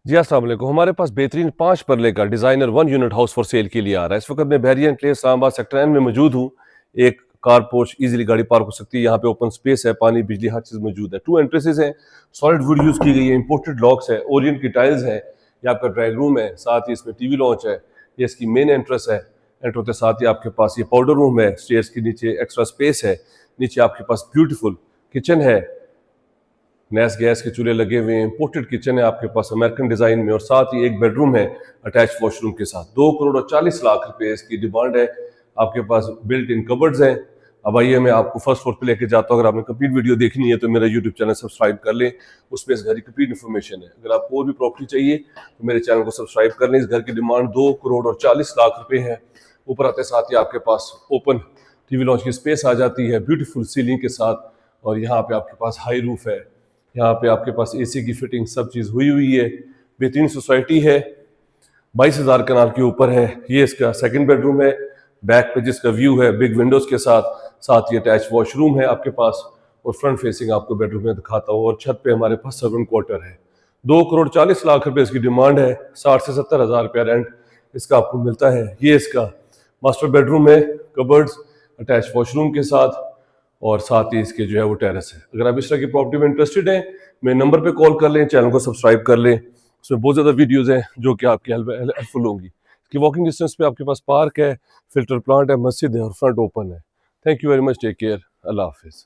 जी अस्सलाम वालेकुम। हमारे पास बेहतरीन 5 मरले का designer 1 unit house for sale के लिए आ रहा है। इस वक्त मैं बैरियन प्लेस इस्लामाबाद सेक्टर एन में मौजूद हूँ। एक कार पोर्च इजीली गाड़ी पार्क हो सकती है। यहाँ पे ओपन स्पेस है, पानी बिजली हर चीज़ मौजूद है। 2 एंट्रेंसेस हैं, सॉलिड वुड यूज़ की गई है, इंपोर्टेड लॉक्स है, ओरियंट की टाइल्स है। ये आपका ड्राइंग रूम है, साथ ही इसमें टीवी लॉन्च है। ये इसकी मेन एंट्रेंस है। एंटर होते साथ ही आपके पास ये पाउडर रूम है, स्टेयर्स के नीचे एक्स्ट्रा स्पेस है। नीचे आपके पास ब्यूटीफुल किचन है, नैस गैस के चूल्हे लगे हुए हैं, इंपोर्टेड किचन है आपके पास अमेरिकन डिजाइन में, और साथ ही एक बेडरूम है अटैच वॉशरूम के साथ। 2 करोड़ और 40 लाख रुपए इसकी डिमांड है। आपके पास बिल्ट इन कबर्ड्स हैं। अब आइए मैं आपको फर्स्ट फ्लोर पे लेके जाता हूँ। अगर आपने कंप्लीट वीडियो देखनी है तो मेरा यूट्यूब चैनल सब्सक्राइब कर लें, उसमें इस घर की कंप्लीट इन्फॉर्मेशन है। अगर आपको और भी प्रॉपर्टी चाहिए तो मेरे चैनल को सब्सक्राइब कर लें। इस घर की डिमांड 2 करोड़ और 40 लाख रुपए है। ऊपर आते साथ ही आपके पास ओपन टीवी लॉन्च की स्पेस आ जाती है ब्यूटीफुल सीलिंग के साथ, और यहाँ पे आपके पास हाई रूफ है। यहाँ पे आपके पास एसी की फिटिंग सब चीज़ हुई हुई है। बेहतरीन सोसाइटी है, 22,000 कनाल के ऊपर है। ये इसका सेकंड बेडरूम है, बैक पे जिसका व्यू है बिग विंडोज के साथ। साथ ही अटैच वॉशरूम है आपके पास, और फ्रंट फेसिंग आपको बेडरूम में दिखाता हूँ। और छत पे हमारे पास सर्वेंट क्वार्टर है। 2 करोड़ 40 लाख रुपए इसकी डिमांड है। 60 से 70 हज़ार रुपया रेंट इसका आपको मिलता है। ये इसका मास्टर बेडरूम है, कबर्ड्स अटैच वॉशरूम के साथ, और साथ ही इसके जो है वो टेरेस है। अगर आप इस तरह की प्रॉपर्टी में इंटरेस्टेड हैं, मेरे नंबर पे कॉल कर लें, चैनल को सब्सक्राइब कर लें। उसमें बहुत ज़्यादा वीडियोज़ हैं जो कि आपकी हेल्पफुल होंगी। इसकी वॉकिंग डिस्टेंस पे आपके पास पार्क है, फिल्टर प्लांट है, मस्जिद है, और फ्रंट ओपन है। Thank you very much, take care, अल्लाह हाफिज़।